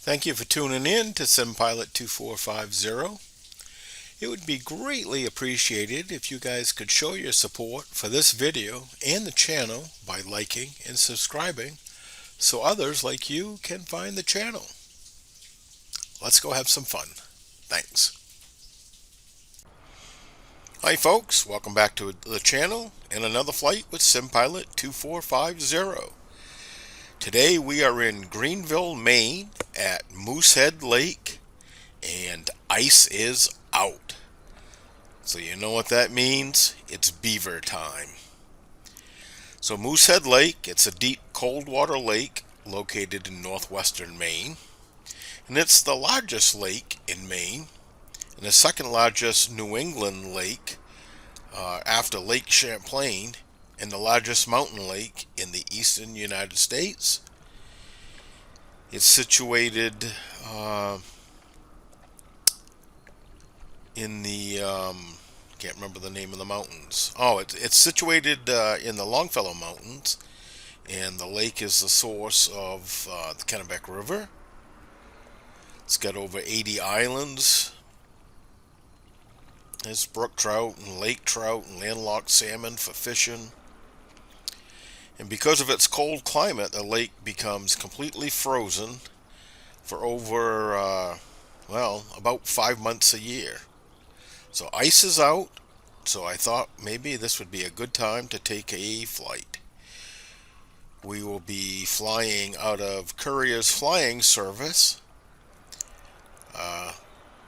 Thank you for tuning in to SimPilot 2450. It would be greatly appreciated if you guys could show your support for this video and the channel by liking and subscribing so others like you can find the channel. Let's go have some fun. Thanks. Hi folks, welcome back to the channel and another flight with SimPilot 2450. Today we are in Greenville, Maine at Moosehead Lake, and ice is out. So you know what that means? It's beaver time. So Moosehead Lake, it's a deep cold water lake located in northwestern Maine, and it's the largest lake in Maine and the second largest New England lake after Lake Champlain, and the largest mountain lake in the eastern United States. It's situated in the can't remember the name of the mountains. It's situated in the Longfellow Mountains, and the lake is the source of the Kennebec River. It's got over 80 islands. There's brook trout and lake trout and landlocked salmon for fishing. And because of its cold climate, the lake becomes completely frozen for over, about 5 months a year. So ice is out, so I thought maybe this would be a good time to take a flight. We will be flying out of Currier's flying service.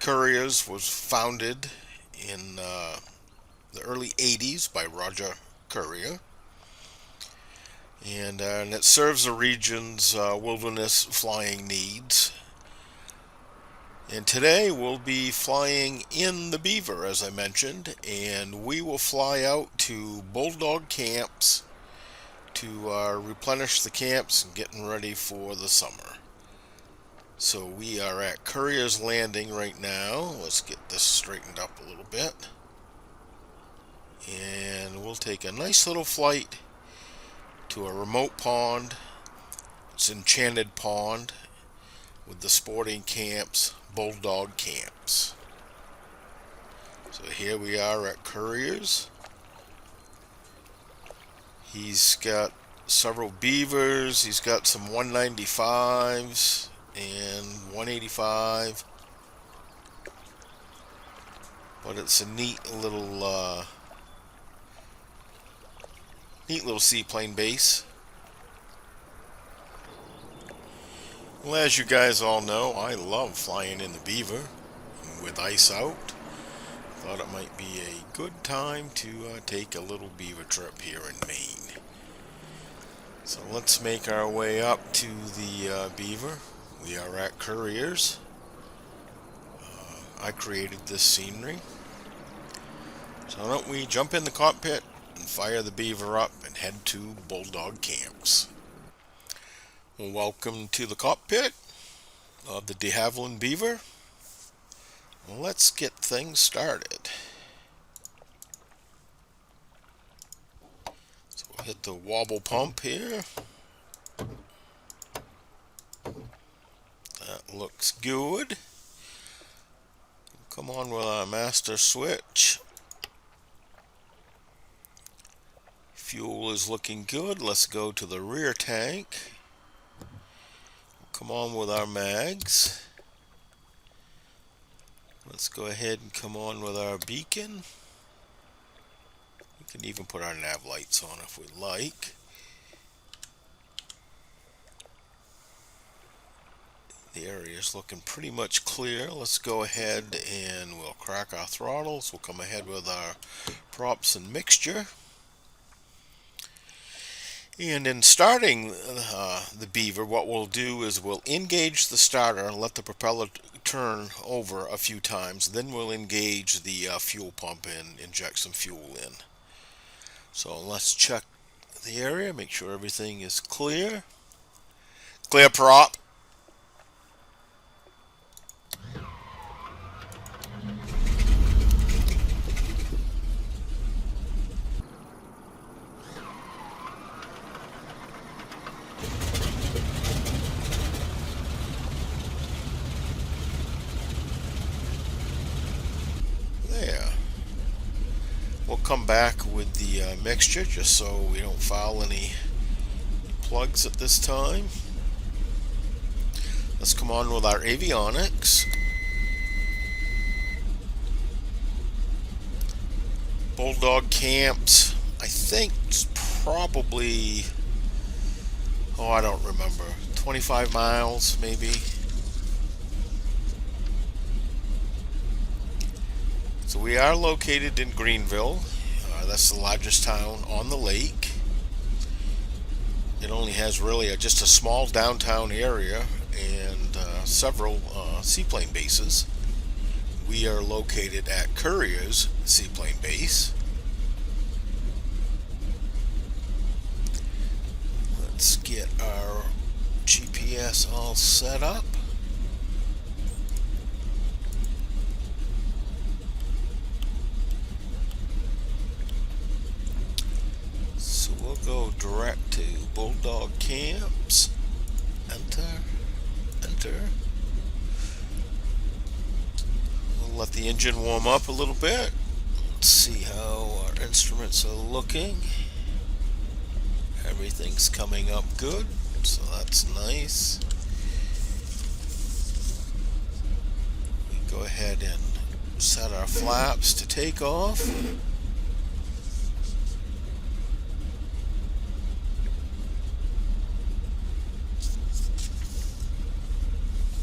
Currier's was founded in the early 80s by Roger Currier. And it serves the region's wilderness flying needs. And today we'll be flying in the Beaver, as I mentioned, and we will fly out to Bulldog camps to replenish the camps and getting ready for the summer. So we are at Currier's Landing right now. Let's get this straightened up a little bit. And we'll take a nice little flight to a remote pond. It's Enchanted Pond with the sporting camps, Bulldog camps. So here we are at Currier's. He's got several beavers. He's got some 195s and 185. But it's a neat little seaplane base. Well, as you guys all know, I love flying in the Beaver. And with ice out, thought it might be a good time to take a little beaver trip here in Maine. So let's make our way up to the Beaver. We are at Currier's. I created this scenery. So why don't we jump in the cockpit and fire the Beaver up and head to Bulldog camps. Well, welcome to the cockpit of the Havilland Beaver. Well, let's get things started. So we'll hit the wobble pump here. That looks good. Come on with our master switch. Fuel is looking good. Let's go to the rear tank. Come on with our mags. Let's go ahead and come on with our beacon. We can even put our nav lights on if we like. The area is looking pretty much clear. Let's go ahead and we'll crack our throttles. We'll come ahead with our props and mixture. And in starting the Beaver, what we'll do is we'll engage the starter and let the propeller turn over a few times. Then we'll engage the fuel pump and inject some fuel in. So let's check the area, make sure everything is clear. Clear prop. We'll come back with the mixture just so we don't foul any plugs at this time. Let's come on with our avionics. Bulldog camps, I think it's probably, oh, I don't remember, 25 miles maybe. So we are located in Greenville. That's the largest town on the lake. It only has really just a small downtown area and several seaplane bases. We are located at Currier's seaplane base. Let's get our GPS all set up. So we'll go direct to Bulldog camps. Enter. We'll let the engine warm up a little bit. Let's see how our instruments are looking. Everything's coming up good, so that's nice. We go ahead and set our flaps to take off.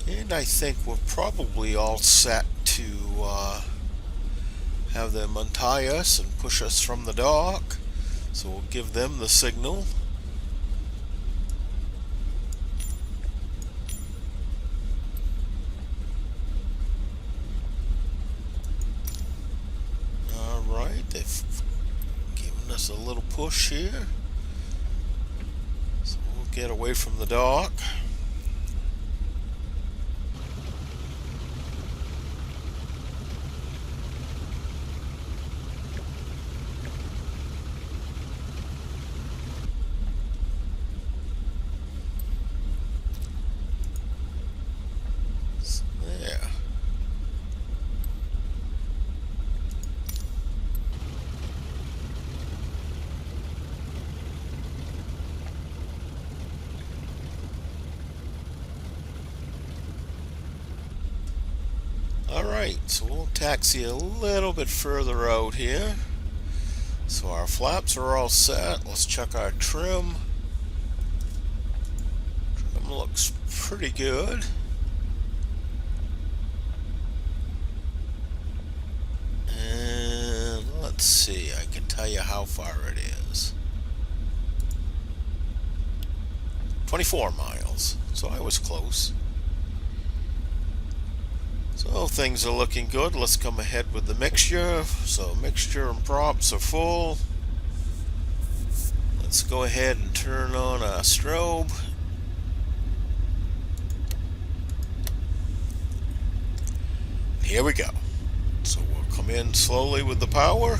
And I think we're probably all set to have them untie us and push us from the dock. So we'll give them the signal. Alright, they've given us a little push here. So we'll get away from the dock. Alright, so we'll taxi a little bit further out here. So our flaps are all set. Let's check our trim. Trim looks pretty good. And let's see, I can tell you how far it is. 24 miles, so I was close. So things are looking good. Let's come ahead with the mixture. So mixture and props are full. Let's go ahead and turn on our strobe. Here we go. So we'll come in slowly with the power.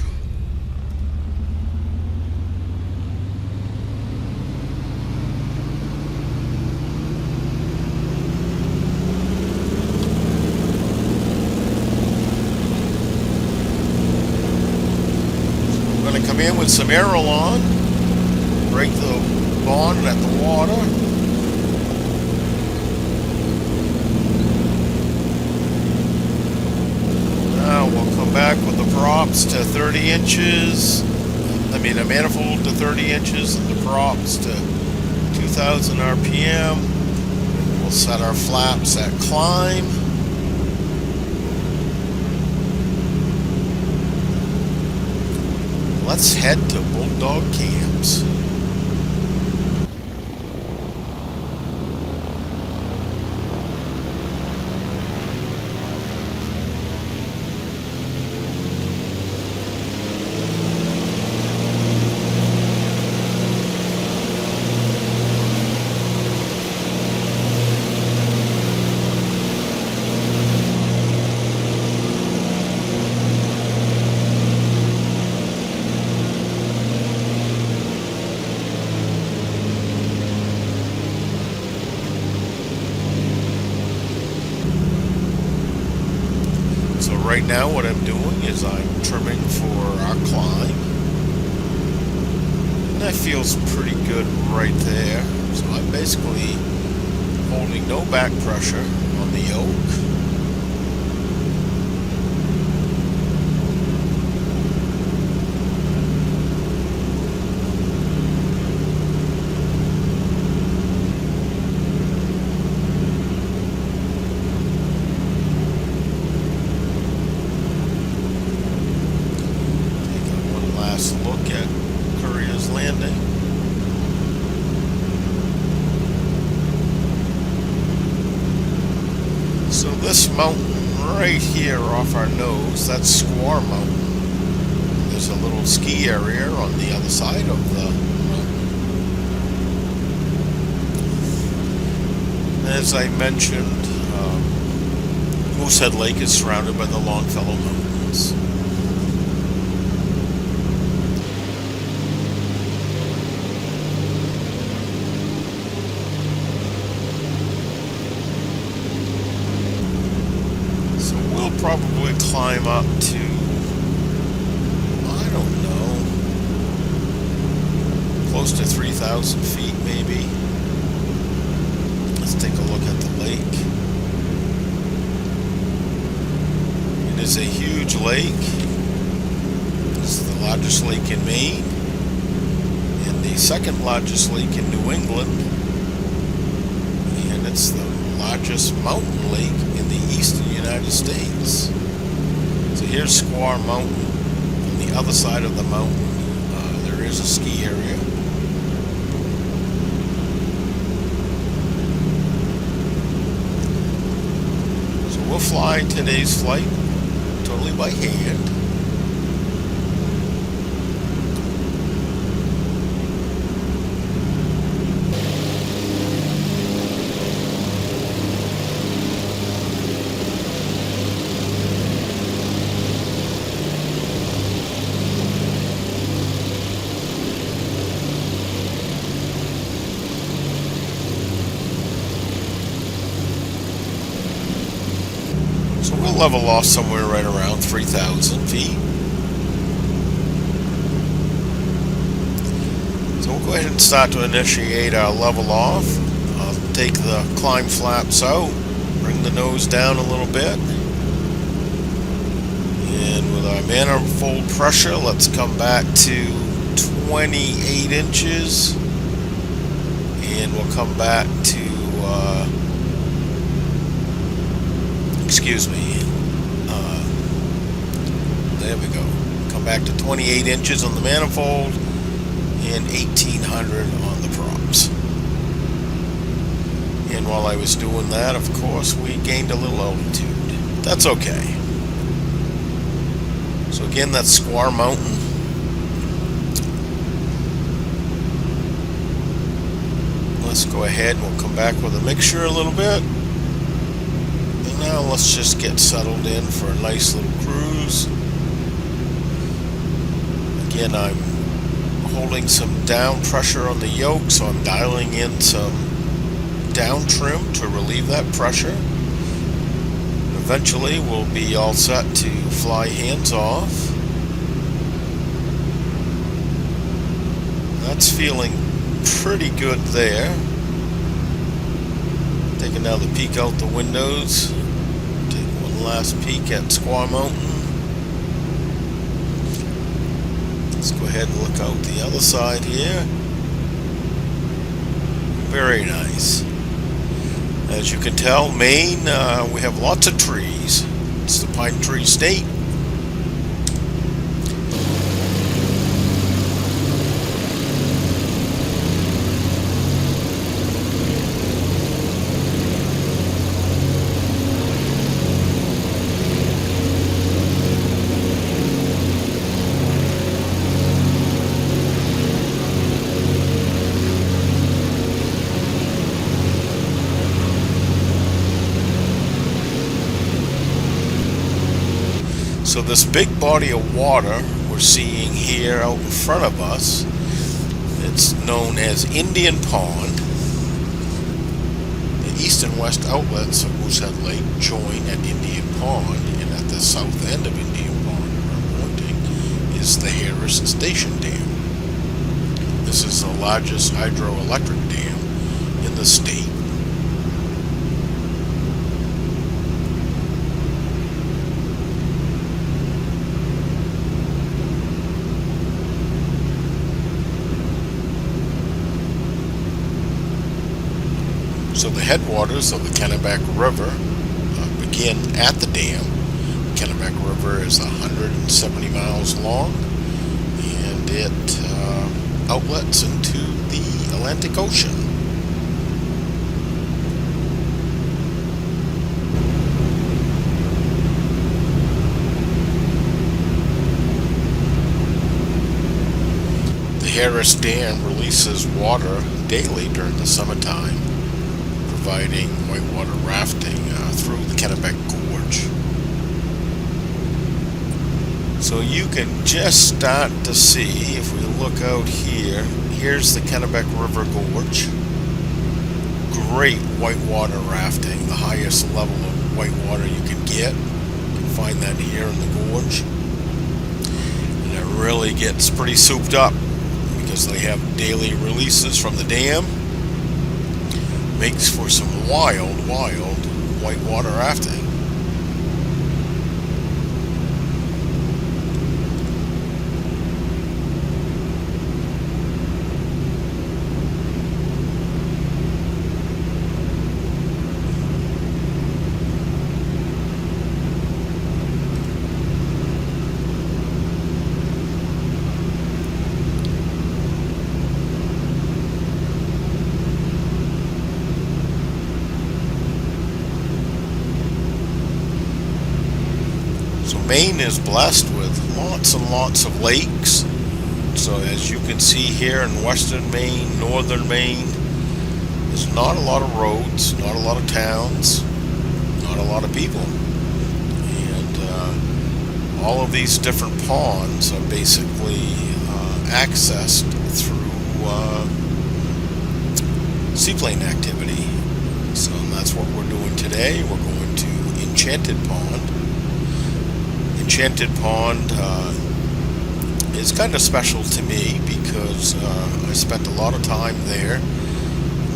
Come in with some Aerolon, break the bond at the water. Now we'll come back with the props to 30 inches, a manifold to 30 inches and the props to 2000 RPM. We'll set our flaps at climb. Let's head to Bulldog camps. right now what I'm doing is I'm trimming for our climb. And that feels pretty good right there. So I'm basically holding no back pressure on the yoke. Look at Currier's landing. So this mountain right here off our nose, that's Squaw Mountain. There's a little ski area on the other side of the mountain. As I mentioned, Moosehead Lake is surrounded by the Longfellow Mountains. Probably climb up to, I don't know, close to 3,000 feet maybe. Let's take a look at the lake. It is a huge lake. It's the largest lake in Maine and the second largest lake in New England, and it's the largest mountain lake in the eastern United States. So here's Squaw Mountain. On the other side of the mountain, there is a ski area. So we'll fly today's flight totally by hand. So we'll level off somewhere right around 3,000 feet. So we'll go ahead and start to initiate our level off. I'll take the climb flaps out, bring the nose down a little bit. And with our manifold pressure, let's come back to 28 inches. And we'll come back to there we go. Come back to 28 inches on the manifold and 1,800 on the props. And while I was doing that, of course, we gained a little altitude. That's okay. So again, that's Squaw Mountain. Let's go ahead and we'll come back with a mixture a little bit. And now let's just get settled in for a nice little cruise. Again, I'm holding some down pressure on the yoke, so I'm dialing in some down trim to relieve that pressure. Eventually we'll be all set to fly hands off. That's feeling pretty good there. Take another peek out the windows. Take one last peek at Squaw Mountain. Let's go ahead and look out the other side here. Very nice. As you can tell, Maine, we have lots of trees. It's the pine tree state. So this big body of water we're seeing here out in front of us, it's known as Indian Pond. The east and west outlets of Moosehead Lake join at Indian Pond, and at the south end of Indian Pond where I'm pointing is the Harris Station Dam. This is the largest hydroelectric dam in the state. So the headwaters of the Kennebec River begin at the dam. The Kennebec River is 170 miles long, and it outlets into the Atlantic Ocean. The Harris Dam releases water daily during the summertime, providing whitewater rafting through the Kennebec Gorge. So you can just start to see, if we look out here, here's the Kennebec River Gorge. Great whitewater rafting, the highest level of whitewater you can get. You can find that here in the gorge. And it really gets pretty souped up because they have daily releases from the dam. Makes for some wild whitewater rafting. So Maine is blessed with lots and lots of lakes. So as you can see here in western Maine, northern Maine, there's not a lot of roads, not a lot of towns, not a lot of people. And all of these different ponds are basically accessed through seaplane activity. So that's what we're doing today. We're going to Enchanted Pond. Enchanted Pond is kind of special to me because I spent a lot of time there.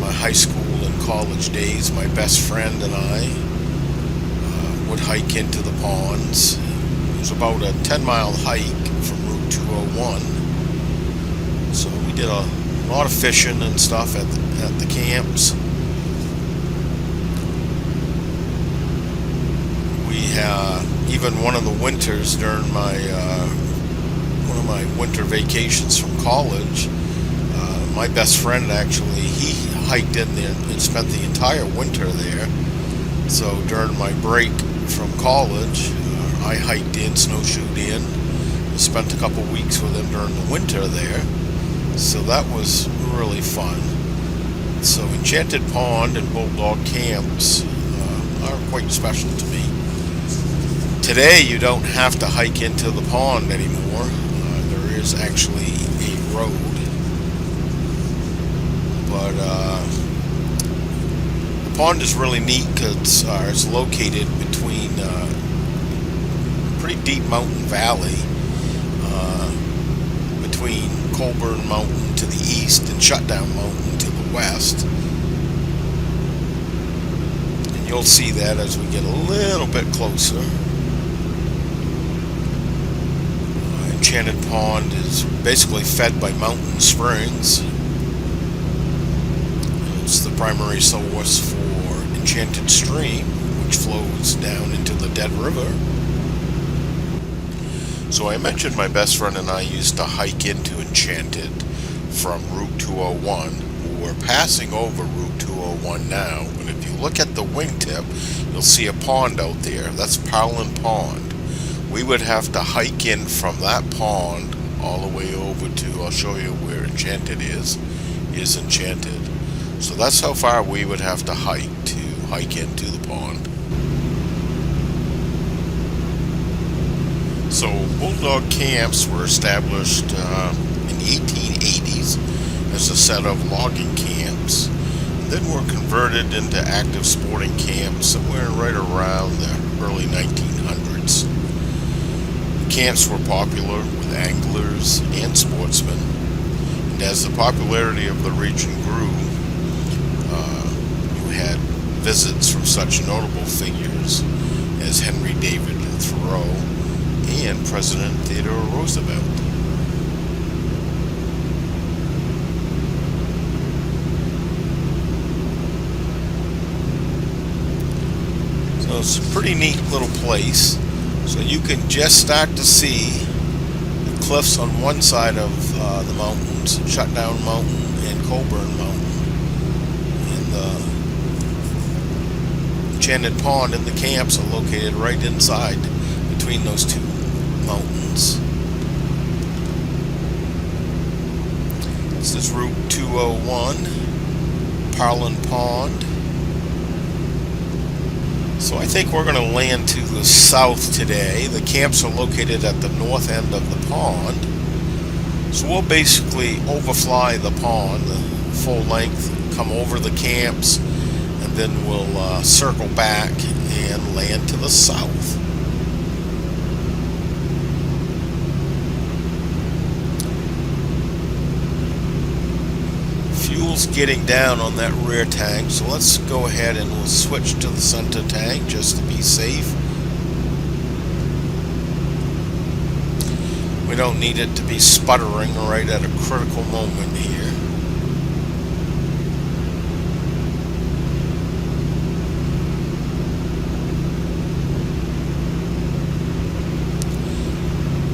My high school and college days, my best friend and I would hike into the ponds. It was about a 10-mile hike from Route 201. So we did a lot of fishing and stuff at the camps. We even one of the winters during my one of my winter vacations from college, my best friend actually, he hiked in there and spent the entire winter there. So during my break from college, I hiked in, snowshoed in, and spent a couple weeks with him during the winter there. So that was really fun. So Enchanted Pond and Bulldog camps are quite special to me. Today you don't have to hike into the pond anymore. There is actually a road. But the pond is really neat because it's located between a pretty deep mountain valley between Colburn Mountain to the east and Shutdown Mountain to the west. And you'll see that as we get a little bit closer. Enchanted Pond is basically fed by mountain springs. It's the primary source for Enchanted Stream, which flows down into the Dead River. So I mentioned my best friend and I used to hike into Enchanted from Route 201. We're passing over Route 201 now, and if you look at the wingtip, you'll see a pond out there. That's Havilland Pond. We would have to hike in from that pond all the way over to, I'll show you where Enchanted is Enchanted. So that's how far we would have to hike into the pond. So Bulldog camps were established in the 1880s as a set of logging camps, and then were converted into active sporting camps somewhere right around the early 1900s. camps were popular with anglers and sportsmen, and as the popularity of the region grew, you had visits from such notable figures as Henry David Thoreau and President Theodore Roosevelt. So it's a pretty neat little place. So you can just start to see the cliffs on one side of the mountains, Shutdown Mountain and Colburn Mountain, and the Enchanted Pond and the camps are located right inside between those two mountains. This is Route 201, Parlin Pond. So I think we're going to land to the south today. The camps are located at the north end of the pond. So we'll basically overfly the pond, the full length, come over the camps, and then we'll circle back and land to the south. Fuel's getting down on that rear tank, so let's go ahead and we'll switch to the center tank just to be safe. We don't need it to be sputtering right at a critical moment here.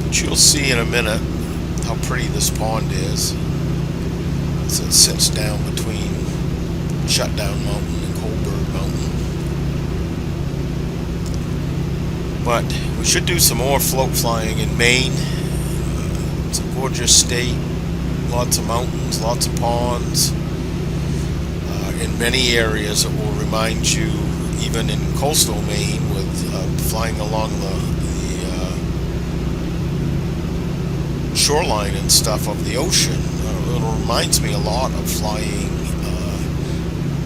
But you'll see in a minute how pretty this pond is. It sits down between Shutdown Mountain and Colburn Mountain. But we should do some more float flying in Maine. It's a gorgeous state. Lots of mountains, lots of ponds. In many areas it will remind you, even in coastal Maine, with flying along the shoreline and stuff of the ocean. It reminds me a lot of flying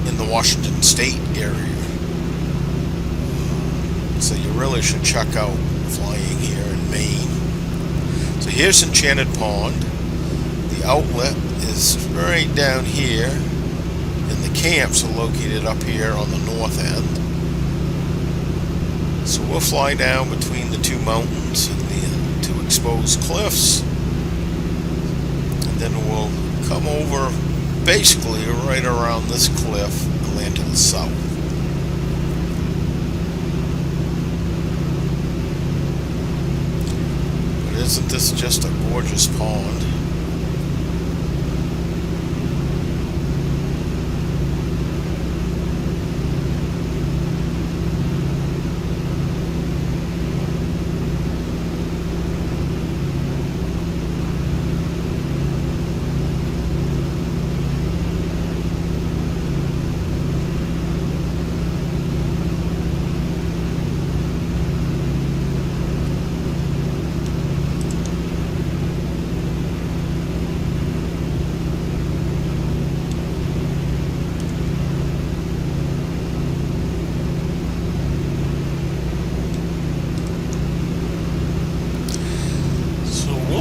in the Washington State area. So you really should check out flying here in Maine. So here's Enchanted Pond. The outlet is right down here, and the camps are located up here on the north end. So we'll fly down between the two mountains and the two exposed cliffs. Then we'll come over basically right around this cliff and land to the south. But isn't this just a gorgeous pond?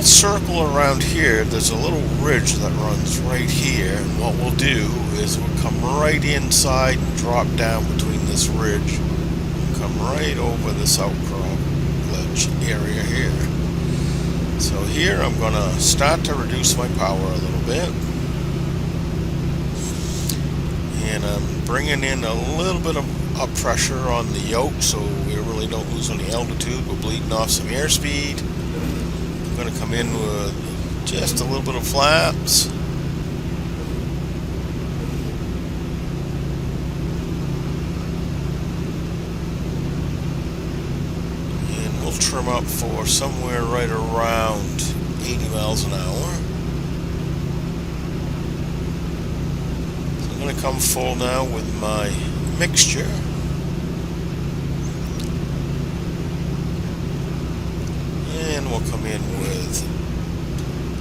Circle around here. There's a little ridge that runs right here, and what we'll do is we'll come right inside and drop down between this ridge and come right over this outcrop ledge area here. So here I'm going to start to reduce my power a little bit, and I'm bringing in a little bit of up pressure on the yoke so we really don't lose any altitude. We're bleeding off some airspeed. I'm going to come in with just a little bit of flaps. And we'll trim up for somewhere right around 80 miles an hour. So I'm going to come full now with my mixture. And we'll come in with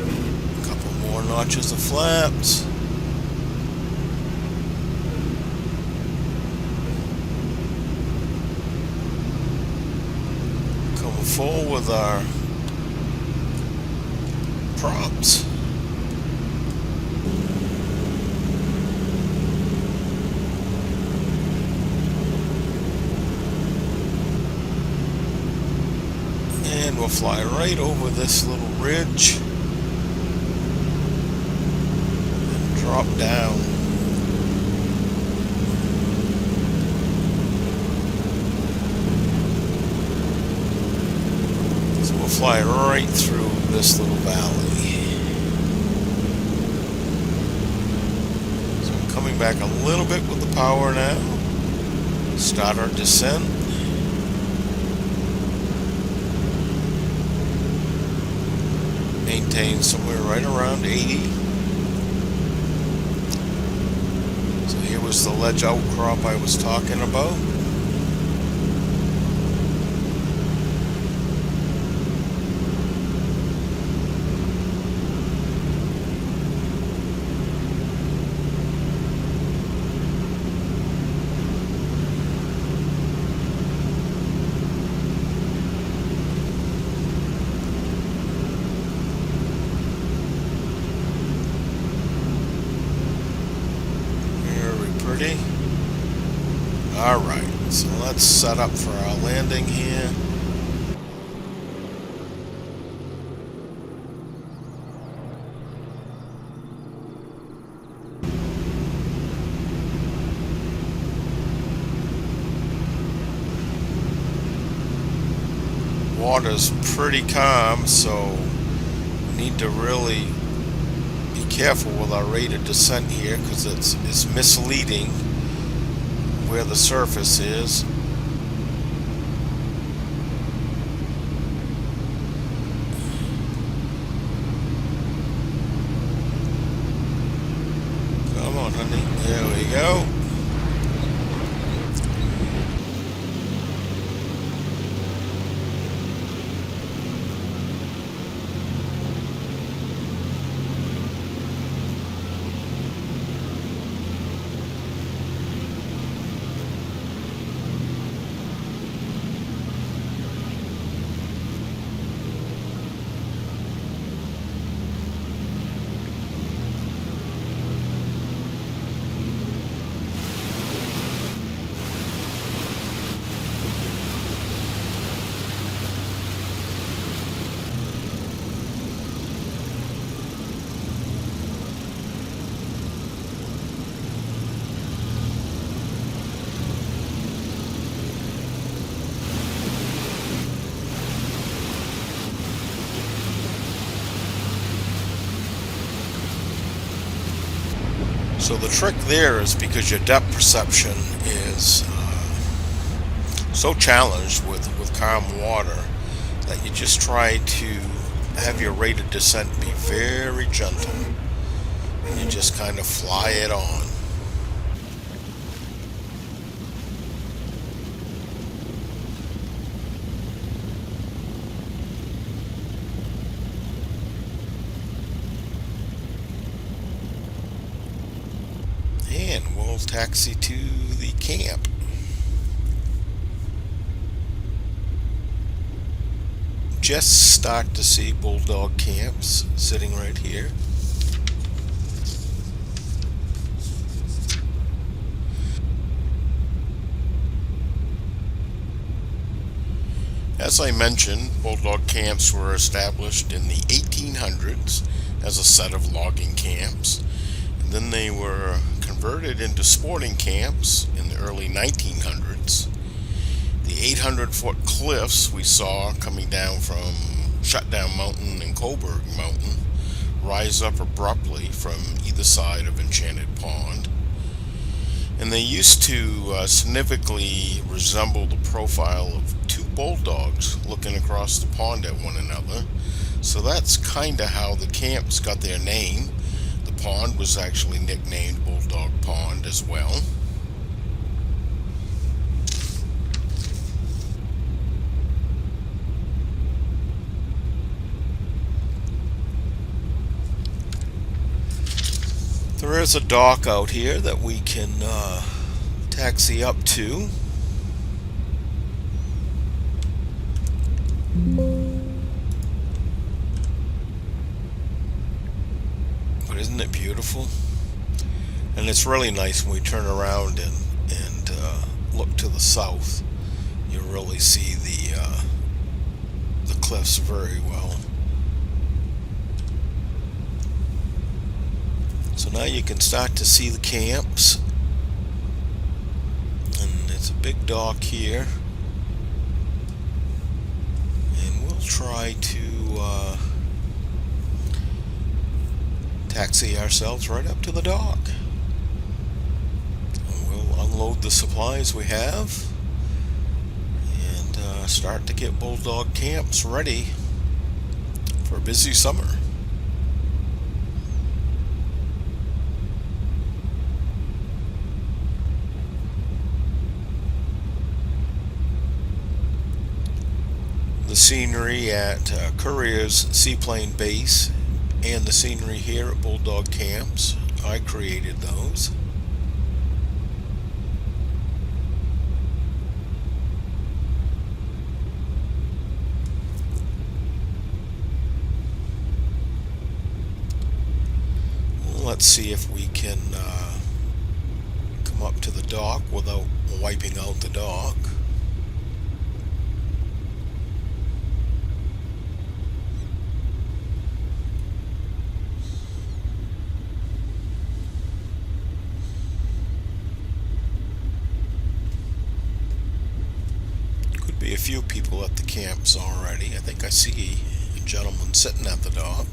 a couple more notches of flaps. Come full with our crops. And we'll fly right over this little ridge and drop down. So we'll fly right through this little valley. So I'm coming back a little bit with the power now. Start our descent. Maintain somewhere right around 80. So here was the ledge outcrop I was talking about. Alright, so let's set up for our landing here. Water's pretty calm, so we need to really be careful with our rate of descent here, because it's misleading where the surface is. Come on, honey. There we go. So the trick there is because your depth perception is so challenged with calm water that you just try to have your rate of descent be very gentle, and you just kind of fly it on. And we'll taxi to the camp. Just start to see Bulldog camps sitting right here. As I mentioned, Bulldog camps were established in the 1800s as a set of logging camps, and then they were converted into sporting camps in the early 1900s. The 800-foot cliffs we saw coming down from Shutdown Mountain and Coburg Mountain rise up abruptly from either side of Enchanted Pond, and they used to significantly resemble the profile of two bulldogs looking across the pond at one another. So that's kind of how the camps got their name. The pond was actually nicknamed Bulldog Pond as well. There is a dock out here that we can taxi up to. Isn't it beautiful? And it's really nice when we turn around and look to the south. You really see the cliffs very well. So now you can start to see the camps, and it's a big dock here, and we'll try to taxi ourselves right up to the dock. And we'll unload the supplies we have and start to get Bulldog camps ready for a busy summer. The scenery at Currier's Seaplane base and the scenery here at Bulldog camps, I created those. Let's see if we can come up to the dock without wiping out the dock. Could be a few people at the camps already. I think I see a gentleman sitting at the dock.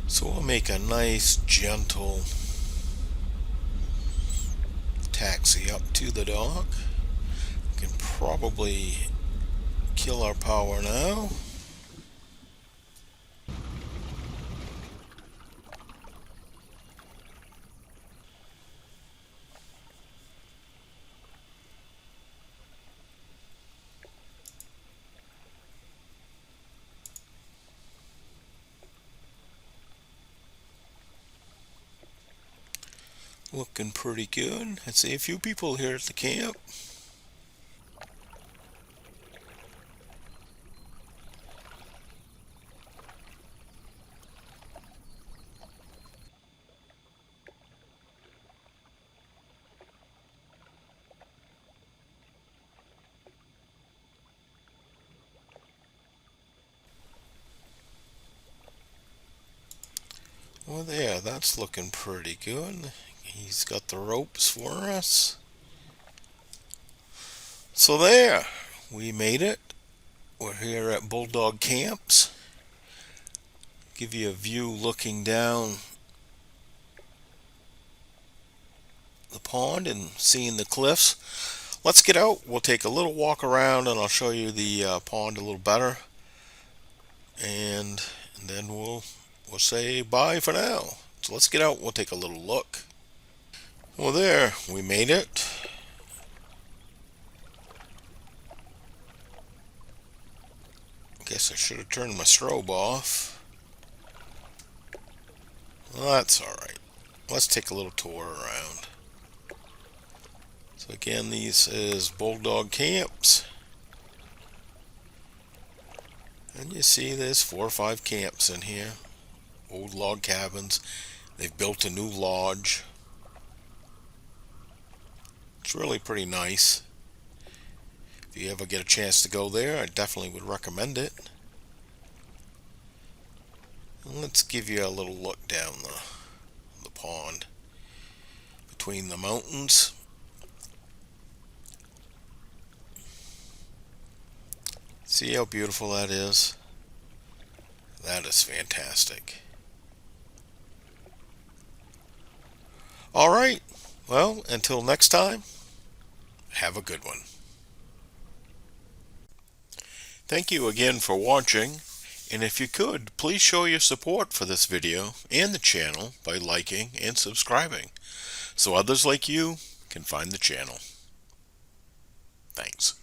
So we'll make a nice gentle taxi up to the dock. We can probably kill our power now. Looking pretty good. I see a few people here at the camp. Well, there, that's looking pretty good. He's got the ropes for us. So there, we made it. We're here at Bulldog Camps. Give you a view looking down the pond and seeing the cliffs. Let's get out. We'll take a little walk around and I'll show you the pond a little better. And then we'll say bye for now. So let's get out. We'll take a little look. Well, there, we made it. Guess I should have turned my strobe off. Well, that's alright. Let's take a little tour around. So again, this is Bulldog Camps. And you see there's 4 or 5 camps in here. Old log cabins. They've built a new lodge. It's really pretty nice. If you ever get a chance to go there, I definitely would recommend it. And let's give you a little look down the pond between the mountains. See how beautiful that is? That is fantastic. Alright, well, until next time, have a good one. Thank you again for watching, and if you could, please show your support for this video and the channel by liking and subscribing, so others like you can find the channel. Thanks.